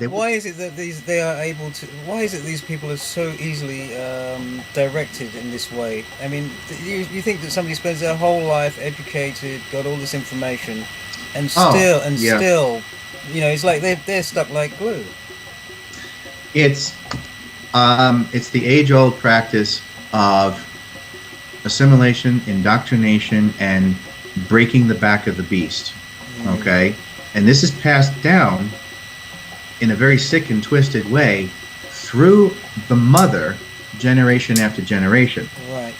Why is it that they are able to? Why is it these people are so easily directed in this way? I mean, you think that somebody spends their whole life educated, got all this information, and still, it's like they're stuck like glue. It's the age-old practice of assimilation, indoctrination, and breaking the back of the beast. Okay, and this is passed down in a very sick and twisted way through the mother, generation after generation. Right.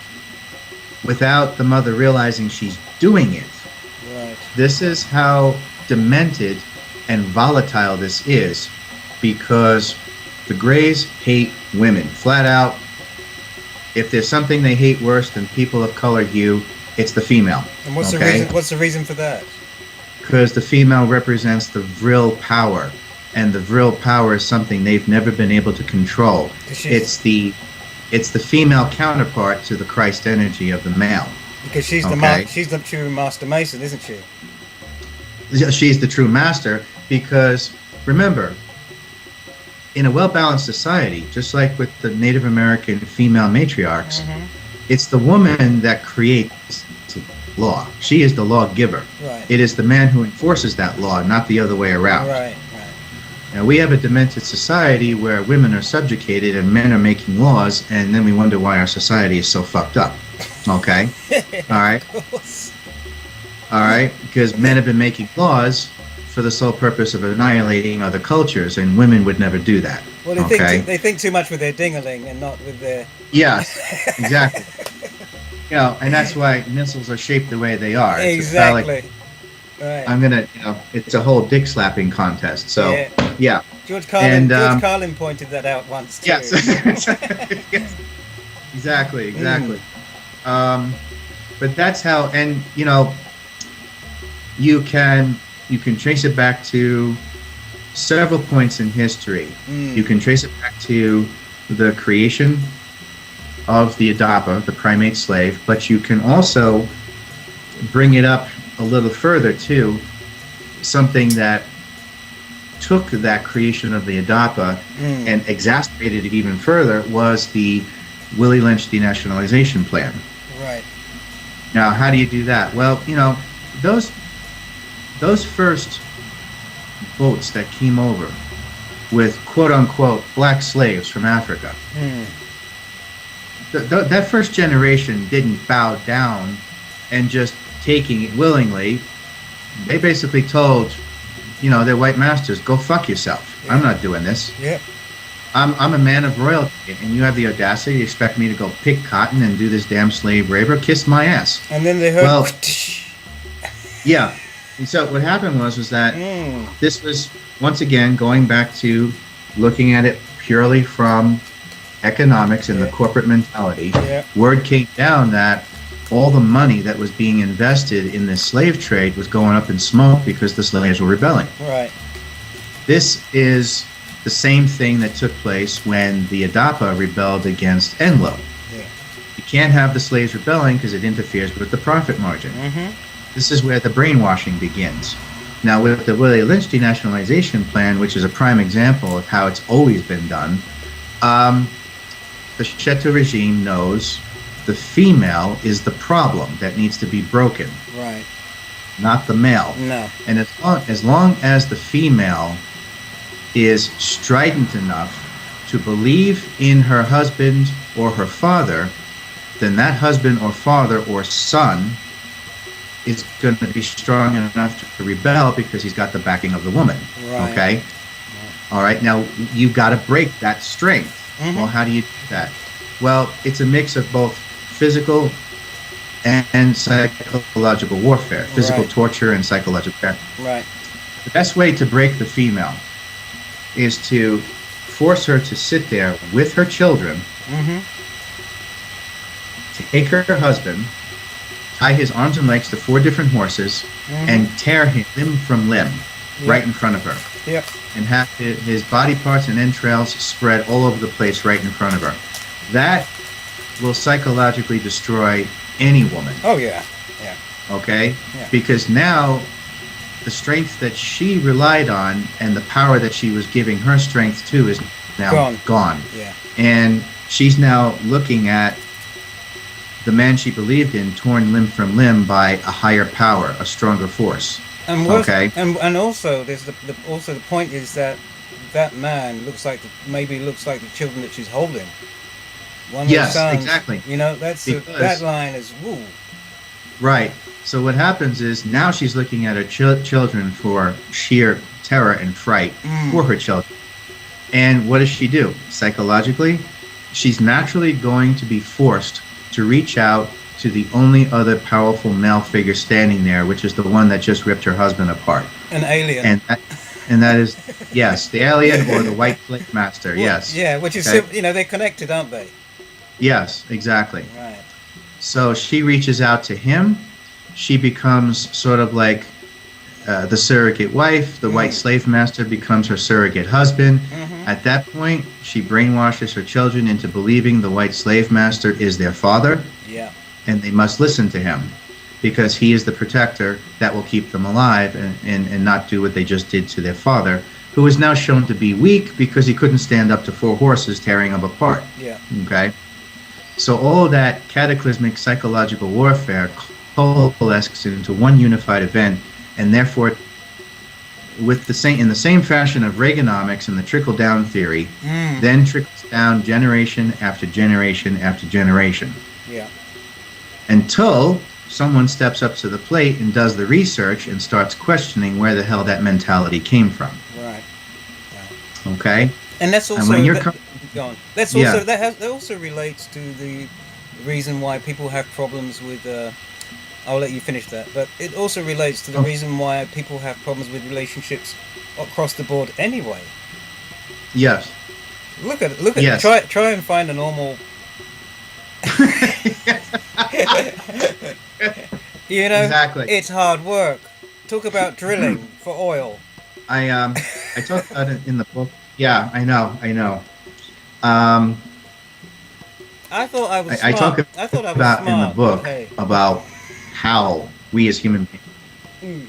Without the mother realizing she's doing it. Right. This is how demented and volatile this is, because the Greys hate women. Flat out, if there's something they hate worse than people of color hue, it's the female. And what's the reason? What's the reason for that? Because the female represents the vril power. And the vril power is something they've never been able to control. It's the female counterpart to the Christ energy of the male. Because she's the true master mason, isn't she? She's the true master, because remember, in a well-balanced society, just like with the Native American female matriarchs, it's the woman that creates law. She is the lawgiver. Right. It is the man who enforces that law, not the other way around. Right. Now, we have a demented society where women are subjugated and men are making laws, and then we wonder why our society is so fucked up. Okay? All right? All right? Because men have been making laws for the sole purpose of annihilating other cultures, and women would never do that. Well, they think too much with their ding-a-ling and not with their... Yes, exactly. And that's why missiles are shaped the way they are. Exactly. Right. I'm gonna, it's a whole dick slapping contest. So, yeah. George Carlin pointed that out once too. Yes. Yes. Exactly. But that's how, and you can trace it back to several points in history. You can trace it back to the creation of the Adapa, the primate slave, but you can also bring it up a little further too. Something that took that creation of the Adapa and exacerbated it even further was the Willie Lynch denationalization plan. Right. Now, how do you do that? Well, those first boats that came over with quote-unquote black slaves from Africa, that first generation didn't bow down and just taking it willingly. They basically told, their white masters, go fuck yourself. Yeah. I'm not doing this. Yeah. I'm a man of royalty, and you have the audacity to expect me to go pick cotton and do this damn slave labor? Kiss my ass. And then they heard... Well, yeah. And so what happened was that this was, once again, going back to looking at it purely from economics and the corporate mentality. Yeah. Word came down that all the money that was being invested in this slave trade was going up in smoke because the slaves were rebelling. Right. This is the same thing that took place when the Adapa rebelled against Enlo. Yeah. You can't have the slaves rebelling because it interferes with the profit margin. This is where the brainwashing begins. Now, with the Willie Lynch denationalization plan, which is a prime example of how it's always been done, the Chateau regime knows the female is the problem that needs to be broken. Right. Not the male. No. And as long as the female is strident enough to believe in her husband or her father, then that husband or father or son is going to be strong enough to rebel because he's got the backing of the woman. Right. Okay? Right. All right. Now, you've got to break that strength. Well, how do you do that? Well, it's a mix of both physical and psychological warfare, physical torture and psychological warfare. Right. The best way to break the female is to force her to sit there with her children take her husband, tie his arms and legs to 4 different horses, and tear him limb from limb right in front of her. Yep. And have his body parts and entrails spread all over the place right in front of her. That will psychologically destroy any woman. Oh, yeah. Yeah. Okay? Yeah. Because now the strength that she relied on and the power that she was giving her strength to is now gone. Yeah. And she's now looking at the man she believed in torn limb from limb by a higher power, a stronger force. And and also there's the point is that man looks like the children that she's holding. One of the sons, exactly. You know, that line is woo. Right. So what happens is now she's looking at her children for sheer terror and fright for her children. And what does she do? Psychologically, she's naturally going to be forced to reach out to the only other powerful male figure standing there, which is the one that just ripped her husband apart. An alien. And that is, yes, the alien or the white slave master, well, yes. Yeah, which is, they're connected, aren't they? Yes, exactly. Right. So she reaches out to him. She becomes sort of like the surrogate wife. The white slave master becomes her surrogate husband. At that point, she brainwashes her children into believing the white slave master is their father. Yeah. And they must listen to him because he is the protector that will keep them alive and not do what they just did to their father, who is now shown to be weak because he couldn't stand up to 4 horses tearing them apart. Yeah. Okay? So all that cataclysmic psychological warfare coalesces into one unified event, and therefore, in the same fashion of Reaganomics and the trickle-down theory, then trickles down generation after generation after generation. Yeah. Until someone steps up to the plate and does the research and starts questioning where the hell that mentality came from. Right. Okay? And that's also... Go on. That's also that also relates to the reason why people have problems with. I'll let you finish that, but it also relates to the reason why people have problems with relationships across the board anyway. Yes. Look at yes. Try and find a normal. You know, exactly. It's hard work. Talk about drilling for oil. I talk about it in the book. Yeah, I know. I thought I was. I talk about smart, in the book about how we as human beings.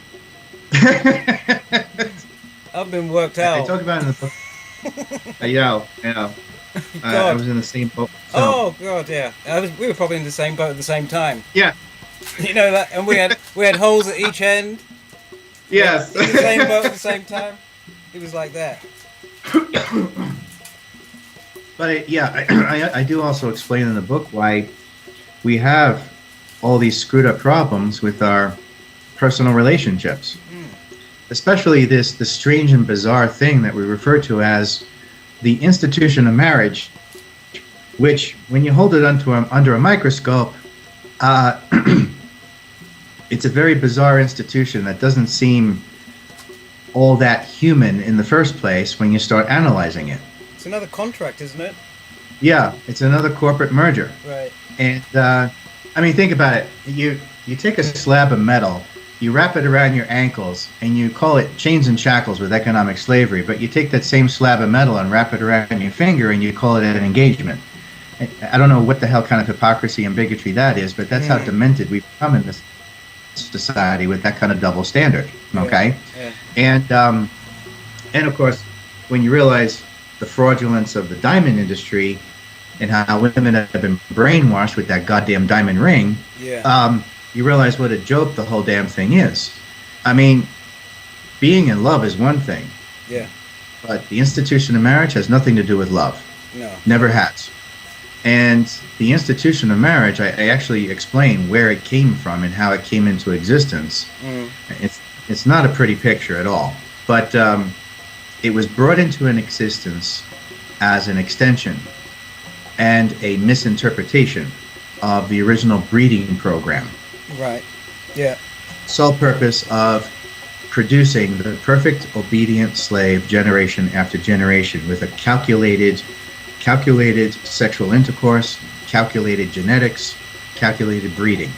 I've been worked out. I talk about it in the book. I know. I was in the same boat. So. Oh God, yeah. We were probably in the same boat at the same time. Yeah. You know that, and we had holes at each end. Yes. In the same boat at the same time. It was like that. But I do also explain in the book why we have all these screwed up problems with our personal relationships, especially this strange and bizarre thing that we refer to as the institution of marriage, which, when you hold it under a microscope, it's a very bizarre institution that doesn't seem all that human in the first place when you start analyzing it. It's another contract, isn't it? Yeah, it's another corporate merger. Right. And I mean, think about it. You take a slab of metal, you wrap it around your ankles, and you call it chains and shackles with economic slavery. But you take that same slab of metal and wrap it around your finger, and you call it an engagement. I don't know what the hell kind of hypocrisy and bigotry that is, but that's how demented we've become in this society with that kind of double standard. Okay. Yeah. And of course, when you realize the fraudulence of the diamond industry and how women have been brainwashed with that goddamn diamond ring, you realize what a joke the whole damn thing is. I mean, being in love is one thing. Yeah. But the institution of marriage has nothing to do with love. No. Never has. And the institution of marriage, I actually explain where it came from and how it came into existence. It's not a pretty picture at all. But it was brought into an existence as an extension and a misinterpretation of the original breeding program. Right. Yeah. Sole purpose of producing the perfect obedient slave generation after generation with a calculated sexual intercourse, calculated genetics, calculated breeding.